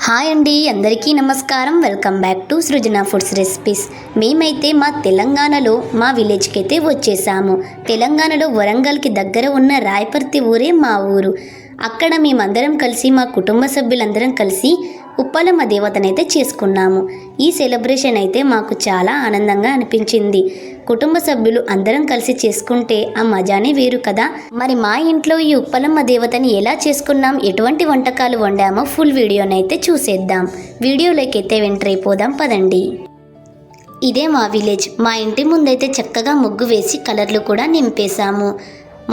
Hi అండి, అందరికీ నమస్కారం. Welcome back to Srujana foods recipes. మేమైతే మా తెలంగాణలో మా విలేజ్కి అయితే వచ్చేసాము. తెలంగాణలో వరంగల్కి దగ్గర ఉన్న రాయపర్తి ఊరే మా ఊరు. అక్కడ మేమందరం కలిసి, మా కుటుంబ సభ్యులందరం కలిసి ఉప్పలమ్మ దేవతనైతే చేసుకున్నాము. ఈ సెలబ్రేషన్ అయితే మాకు చాలా ఆనందంగా అనిపించింది. కుటుంబ సభ్యులు అందరం కలిసి చేసుకుంటే ఆ మజానే వేరు కదా. మరి మా ఇంట్లో ఈ ఉప్పలమ్మ దేవతని ఎలా చేసుకున్నాం, ఎటువంటి వంటకాలు వండామో ఫుల్ వీడియోనైతే చూసేద్దాం. వీడియోలోకి అయితే ఎంటర్ అయిపోదాం పదండి. ఇదే మా విలేజ్. మా ఇంటి ముందైతే చక్కగా ముగ్గు వేసి కలర్లు కూడా నింపేశాము.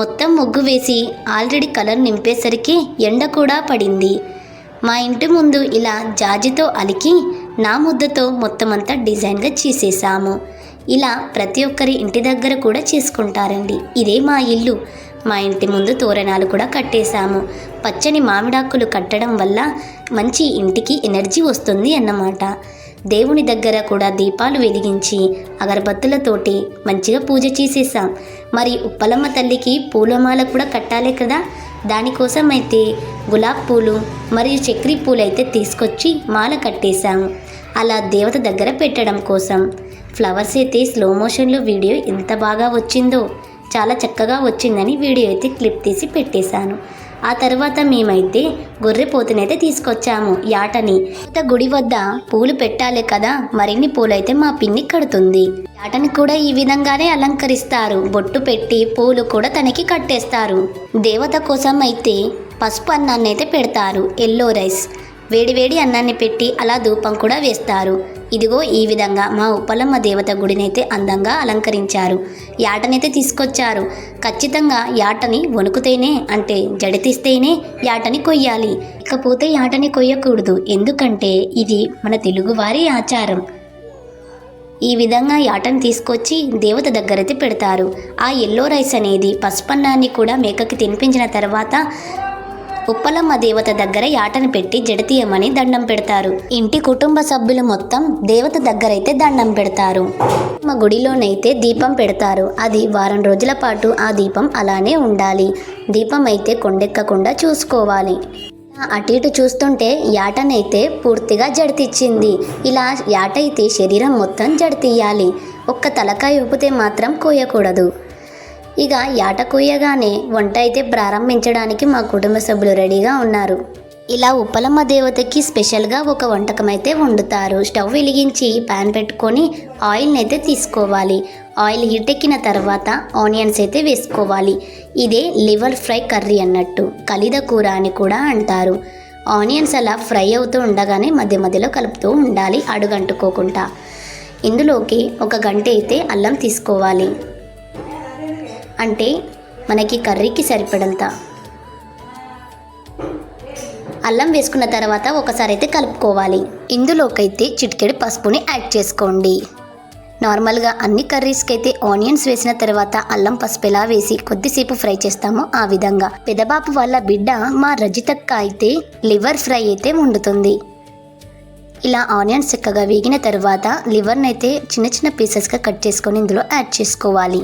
మొత్తం ముగ్గు వేసి ఆల్రెడీ కలర్ నింపేసరికి ఎండ కూడా పడింది. మా ఇంటి ముందు ఇలా జాజితో అలికి నా ముద్దతో మొత్తం అంతా డిజైన్గా చేసేసాము. ఇలా ప్రతి ఒక్కరి ఇంటి దగ్గర కూడా చేసుకుంటారండి. ఇదే మా ఇల్లు. మా ఇంటి ముందు తోరణాలు కూడా కట్టేశాము. పచ్చని మామిడాకులు కట్టడం వల్ల మంచి ఇంటికి ఎనర్జీ వస్తుంది అన్నమాట. దేవుని దగ్గర కూడా దీపాలు వెలిగించి అగరబత్తులతోటి మంచిగా పూజ చేసేసాం. మరి ఉప్పలమ్మ తల్లికి పూలమాల కూడా కట్టాలి కదా. దానికోసం అయితే గులాబ్ పూలు మరియు చక్రీ పూలు అయితే తీసుకొచ్చి మాల కట్టేశాము. అలా దేవత దగ్గర పెట్టడం కోసం ఫ్లవర్స్ అయితే స్లో మోషన్లో వీడియో ఎంత బాగా వచ్చిందో, చాలా చక్కగా వచ్చిందని వీడియో అయితే క్లిప్ తీసి పెట్టేశాను. ఆ తర్వాత మేమైతే గొర్రెపోతునైతే తీసుకొచ్చాము, యాటని. గుడి వద్ద పూలు పెట్టాలి కదా, మరిన్ని పూలైతే మా పిన్ని కడుతుంది. యాటని కూడా ఈ విధంగానే అలంకరిస్తారు. బొట్టు పెట్టి పూలు కూడా తనకి కట్టేస్తారు. దేవత కోసం అయితే పసుపు అన్నాన్ని అయితే పెడతారు, ఎల్లో రైస్. వేడివేడి అన్నాన్ని పెట్టి అలా ధూపం కూడా వేస్తారు. ఇదిగో ఈ విధంగా మా ఉప్పలమ్మ దేవత గుడినైతే అందంగా అలంకరించారు. యాటనైతే తీసుకొచ్చారు. ఖచ్చితంగా యాటని వణుకుతేనే, అంటే జడితిస్తేనే యాటని కొయ్యాలి, ఇకపోతే యాటని కొయ్యకూడదు. ఎందుకంటే ఇది మన తెలుగువారి ఆచారం. ఈ విధంగా యాటని తీసుకొచ్చి దేవత దగ్గరైతే పెడతారు. ఆ ఎల్లో రైస్ అనేది పసుపన్నాన్ని కూడా మేకకి తినిపించిన తర్వాత ఉప్పలమ్మ దేవత దగ్గర యాటని పెట్టి జడతీయమని దండం పెడతారు. ఇంటి కుటుంబ సభ్యులు మొత్తం దేవత దగ్గరైతే దండం పెడతారు. మా గుడిలోనైతే దీపం పెడతారు. అది వారం రోజుల పాటు ఆ దీపం అలానే ఉండాలి. దీపం అయితే కొండెక్కకుండా చూసుకోవాలి. అటు ఇటు చూస్తుంటే యాటనైతే పూర్తిగా జడతిచ్చింది. ఇలా యాట అయితే శరీరం మొత్తం జడతీయాలి. ఒక్క తలకాయ ఊపితే మాత్రం కోయకూడదు. ఇక యాట కొయ్యగానే వంట అయితే ప్రారంభించడానికి మా కుటుంబ సభ్యులు రెడీగా ఉన్నారు. ఇలా ఉప్పలమ్మ దేవతకి స్పెషల్గా ఒక వంటకం అయితే వండుతారు. స్టవ్ వెలిగించి ప్యాన్ పెట్టుకొని ఆయిల్ని అయితే తీసుకోవాలి. ఆయిల్ హీట్ ఎక్కిన తర్వాత ఆనియన్స్ అయితే వేసుకోవాలి. ఇదే లివర్ ఫ్రై కర్రీ అన్నట్టు, కలిద కూర అని కూడా అంటారు. ఆనియన్స్ అలా ఫ్రై అవుతూ ఉండగానే మధ్య మధ్యలో కలుపుతూ ఉండాలి, అడుగంటుకోకుండా. ఇందులోకి ఒక గంట అయితే అల్లం తీసుకోవాలి, అంటే మనకి కర్రీకి సరిపడంత అల్లం వేసుకున్న తర్వాత ఒకసారి అయితే కలుపుకోవాలి. ఇందులోకైతే చిటికెడు పసుపుని యాడ్ చేసుకోండి. నార్మల్గా అన్ని కర్రీస్కి అయితే ఆనియన్స్ వేసిన తర్వాత అల్లం పసుపు ఎలా వేసి కొద్దిసేపు ఫ్రై చేస్తామో ఆ విధంగా పెదబాపు వాళ్ళ బిడ్డ మా రజితక్క అయితే లివర్ ఫ్రై అయితే వండుతుంది. ఇలా ఆనియన్స్ చక్కగా వేగిన తర్వాత లివర్ని అయితే చిన్న చిన్న పీసెస్గా కట్ చేసుకొని ఇందులో యాడ్ చేసుకోవాలి.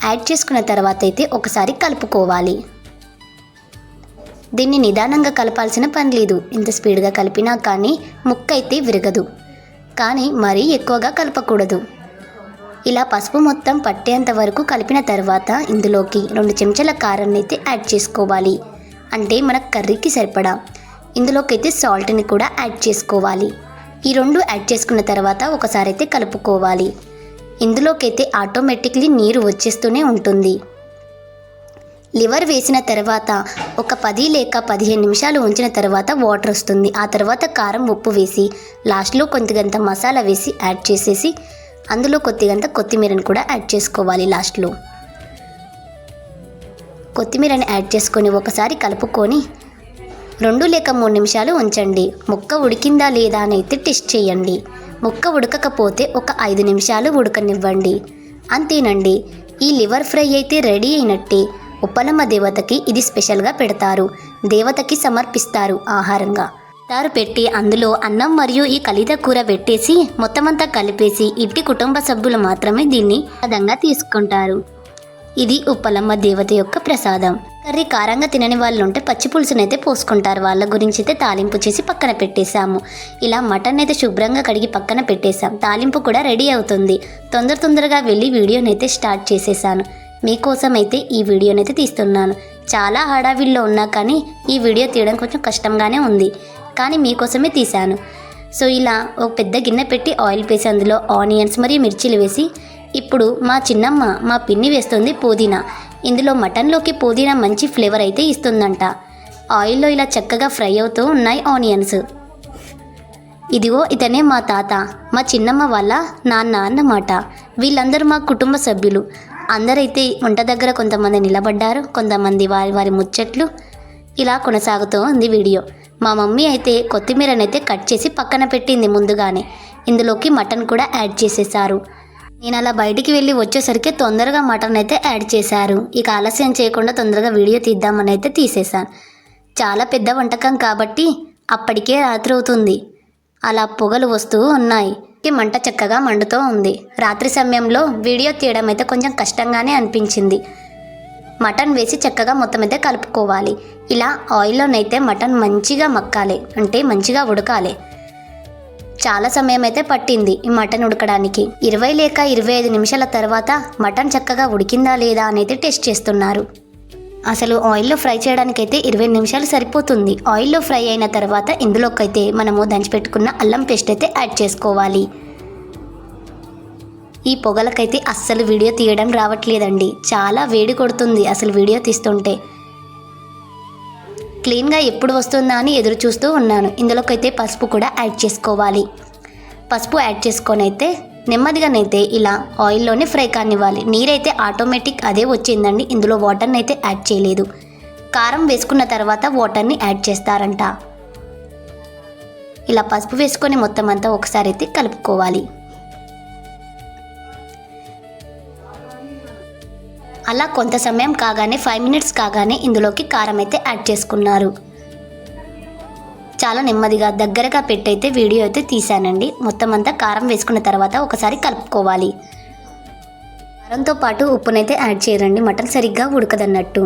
యాడ్ చేసుకున్న తర్వాత అయితే ఒకసారి కలుపుకోవాలి. దీన్ని నిదానంగా కలపాల్సిన పని లేదు. ఇంత స్పీడ్గా కలిపినా కానీ ముక్క అయితే విరగదు, కానీ మరీ ఎక్కువగా కలపకూడదు. ఇలా పసుపు మొత్తం పట్టేంత వరకు కలిపిన తర్వాత ఇందులోకి 2 చెంచాల కారాన్ని అయితే యాడ్ చేసుకోవాలి, అంటే మన కర్రీకి సరిపడా. ఇందులోకైతే సాల్ట్ని కూడా యాడ్ చేసుకోవాలి. ఈ 2 యాడ్ చేసుకున్న తర్వాత ఒకసారి అయితే కలుపుకోవాలి. ఇందులోకైతే ఆటోమేటిక్లీ నీరు వచ్చేస్తూనే ఉంటుంది. లివర్ వేసిన తర్వాత ఒక 10 లేక 15 నిమిషాలు ఉంచిన తర్వాత వాటర్ వస్తుంది. ఆ తర్వాత కారం, ఉప్పు వేసి లాస్ట్లో కొద్దిగంత మసాలా వేసి యాడ్ చేసేసి అందులో కొద్దిగంత కొత్తిమీరని కూడా యాడ్ చేసుకోవాలి. లాస్ట్లో కొత్తిమీరని యాడ్ చేసుకొని ఒకసారి కలుపుకొని 2 లేక 3 నిమిషాలు ఉంచండి. ముక్క ఉడికిందా లేదా అని అయితే టెస్ట్ చేయండి. ముక్క ఉడకకపోతే ఒక 5 నిమిషాలు ఉడకనివ్వండి. అంతేనండి, ఈ లివర్ ఫ్రై అయితే రెడీ అయినట్టే. ఉప్పలమ్మ దేవతకి ఇది స్పెషల్గా పెడతారు, దేవతకి సమర్పిస్తారు ఆహారంగా. తారు పెట్టి అందులో అన్నం మరియు ఈ కలిద కూర పెట్టేసి మొత్తం అంతా కలిపేసి ఇంటి కుటుంబ సభ్యులు మాత్రమే దీన్ని ప్రసాదంగా తీసుకుంటారు. ఇది ఉప్పలమ్మ దేవత యొక్క ప్రసాదం. కర్రీ కారంగా తినని వాళ్ళు ఉంటే పచ్చి పులుసునైతే పోసుకుంటారు. వాళ్ళ గురించి అయితే తాలింపు చేసి పక్కన పెట్టేశాము. ఇలా మటన్ అయితే శుభ్రంగా కడిగి పక్కన పెట్టేశాం. తాలింపు కూడా రెడీ అవుతుంది. తొందరగా వెళ్ళి వీడియోనైతే స్టార్ట్ చేసేసాను. మీకోసం అయితే ఈ వీడియోనైతే తీస్తున్నాను. చాలా హడావిల్లో ఉన్నా కానీ ఈ వీడియో తీయడం కొంచెం కష్టంగానే ఉంది, కానీ మీకోసమే తీశాను. సో ఇలా ఒక పెద్ద గిన్నె పెట్టి ఆయిల్ వేసి అందులో ఆనియన్స్ మరియు మిర్చీలు వేసి, ఇప్పుడు మా చిన్నమ్మ మా పిన్ని వేస్తుంది పుదీనా. ఇందులో మటన్లోకి పుదీనా మంచి ఫ్లేవర్ అయితే ఇస్తుందంట. ఆయిల్లో ఇలా చక్కగా ఫ్రై అవుతూ ఉన్నాయి ఆనియన్స్. ఇదిగో ఇతనే మా తాత, మా చిన్నమ్మ వాళ్ళ నాన్న అన్నమాట. వీళ్ళందరూ మా కుటుంబ సభ్యులు. అందరైతే వంట దగ్గర కొంతమంది నిలబడ్డారు, కొంతమంది వారి ముచ్చట్లు. ఇలా కొనసాగుతూ ఉంది వీడియో. మా మమ్మీ అయితే కొత్తిమీరనైతే కట్ చేసి పక్కన పెట్టింది ముందుగానే. ఇందులోకి మటన్ కూడా యాడ్ చేసేసారు. నేను అలా బయటికి వెళ్ళి వచ్చేసరికి తొందరగా మటన్ అయితే యాడ్ చేశారు. ఇక ఆలస్యం చేయకుండా తొందరగా వీడియో తీద్దామని అయితే తీసేశాను. చాలా పెద్ద వంటకం కాబట్టి అప్పటికే రాత్రి అవుతుంది. అలా పొగలు వస్తూ ఉన్నాయి. మంట చక్కగా మండుతూ ఉంది. రాత్రి సమయంలో వీడియో తీయడం అయితే కొంచెం కష్టంగానే అనిపించింది. మటన్ వేసి చక్కగా మొత్తం అయితే కలుపుకోవాలి. ఇలా ఆయిల్లోనైతే మటన్ మంచిగా మక్కాలి, అంటే మంచిగా ఉడకాలి. చాలా సమయం అయితే పట్టింది ఈ మటన్ ఉడకడానికి. 20 లేక 25 నిమిషాల తర్వాత మటన్ చక్కగా ఉడికిందా లేదా అనేది టెస్ట్ చేస్తున్నారు. అసలు ఆయిల్లో ఫ్రై చేయడానికైతే 20 నిమిషాలు సరిపోతుంది. ఆయిల్లో ఫ్రై అయిన తర్వాత ఇందులోకైతే మనము దంచిపెట్టుకున్న అల్లం పేస్ట్ అయితే యాడ్ చేసుకోవాలి. ఈ పొగలకైతే అస్సలు వీడియో తీయడం రావట్లేదండి. చాలా వేడి కొడుతుంది అసలు వీడియో తీస్తుంటే. క్లీన్గా ఎప్పుడు వస్తుందా అని ఎదురు చూస్తూ ఉన్నాను. ఇందులోకైతే పసుపు కూడా యాడ్ చేసుకోవాలి. పసుపు యాడ్ చేసుకొని అయితే నెమ్మదిగానైతే ఇలా ఆయిల్లోనే ఫ్రై కానివ్వాలి. నీరైతే ఆటోమేటిక్ అదే వచ్చిందండి. ఇందులో వాటర్ని అయితే యాడ్ చేయలేదు. కారం వేసుకున్న తర్వాత వాటర్ని యాడ్ చేస్తారంట. ఇలా పసుపు వేసుకొని మొత్తం అంతా ఒకసారి అయితే కలుపుకోవాలి. అలా కొంత సమయం కాగానే 5 మినిట్స్ కాగానే ఇందులోకి కారం అయితే యాడ్ చేసుకున్నారు. చాలా నెమ్మదిగా దగ్గరగా పెట్టయితే వీడియో అయితే తీశానండి. మొత్తం అంతా కారం వేసుకున్న తర్వాత ఒకసారి కలుపుకోవాలి. కారంతో పాటు ఉప్పునైతే యాడ్ చేయరండి, మటన్ సరిగ్గా ఉడకదన్నట్టు.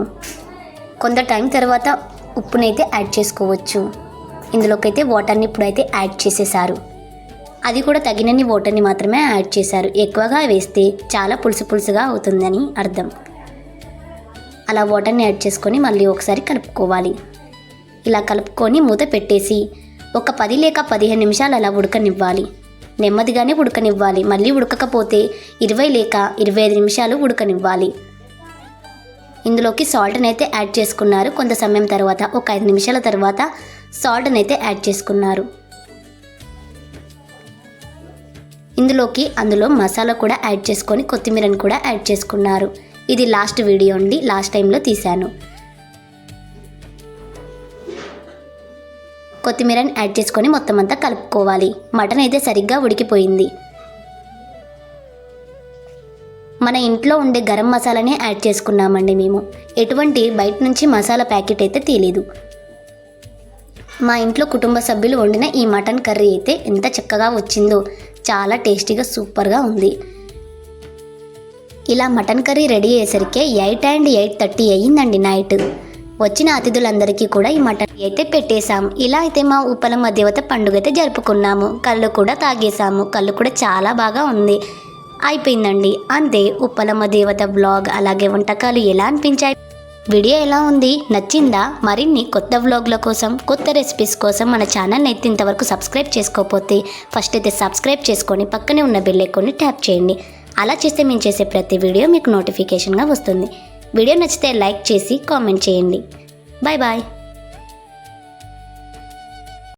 కొంత టైం తర్వాత ఉప్పునైతే యాడ్ చేసుకోవచ్చు. ఇందులోకైతే వాటర్ని ఇప్పుడైతే యాడ్ చేసేసారు. అది కూడా తగినన్ని వాటర్ని మాత్రమే యాడ్ చేశారు. ఎక్కువగా వేస్తే చాలా పులుసుగా అవుతుందని అర్థం. అలా వాటర్ని యాడ్ చేసుకొని మళ్ళీ ఒకసారి కలుపుకోవాలి. ఇలా కలుపుకొని మూత పెట్టేసి ఒక 10 లేక 15 నిమిషాలు అలా ఉడకనివ్వాలి. నెమ్మదిగానే ఉడకనివ్వాలి. మళ్ళీ ఉడకకపోతే 20 లేక 25 నిమిషాలు ఉడకనివ్వాలి. ఇందులోకి సాల్ట్ని అయితే యాడ్ చేసుకున్నారు. కొంత సమయం తర్వాత ఒక 5 నిమిషాల తర్వాత సాల్ట్ని అయితే యాడ్ చేసుకున్నారు. ఇందులోకి అందులో మసాలా కూడా యాడ్ చేసుకొని కొత్తిమీరని కూడా యాడ్ చేసుకున్నారు. ఇది లాస్ట్ వీడియో అండి, లాస్ట్ టైంలో తీశాను. కొత్తిమీరని యాడ్ చేసుకొని మొత్తం అంతా కలుపుకోవాలి. మటన్ అయితే సరిగ్గా ఉడికిపోయింది. మన ఇంట్లో ఉండే గరం మసాలానే యాడ్ చేసుకున్నామండి మేము. ఎటువంటి బయట నుంచి మసాలా ప్యాకెట్ అయితే తీయలేదు. మా ఇంట్లో కుటుంబ సభ్యులు వండిన ఈ మటన్ కర్రీ అయితే ఎంత చక్కగా వచ్చిందో. చాలా టేస్టీగా సూపర్గా ఉంది. ఇలా మటన్ కర్రీ రెడీ అయ్యేసరికి 8 and 8:30 అయ్యిందండి నైట్. వచ్చిన అతిథులందరికీ కూడా ఈ మటన్ అయితే పెట్టేశాం. ఇలా అయితే మా ఉప్పలమ్మ దేవత పండుగ అయితే జరుపుకున్నాము. కళ్ళు కూడా తాగేశాము. కళ్ళు కూడా చాలా బాగా ఉంది. అయిపోయిందండి అంతే. ఉప్పలమ్మ దేవత వ్లాగ్ అలాగే వంటకాలు ఎలా అనిపించాయి? వీడియో ఎలా ఉంది? నచ్చిందా? మరిన్ని కొత్త వ్లాగ్ల కోసం, కొత్త రెసిపీస్ కోసం మన ఛానల్ని అయితే ఇంతవరకు సబ్స్క్రైబ్ చేసుకోకపోతే ఫస్ట్ అయితే సబ్స్క్రైబ్ చేసుకొని పక్కనే ఉన్న బెల్ ఐకాన్ని ట్యాప్ చేయండి. అలా చేస్తే మేము చేసే ప్రతి వీడియో మీకు నోటిఫికేషన్గా వస్తుంది. వీడియో నచ్చితే లైక్ చేసి కామెంట్ చేయండి. Bye bye.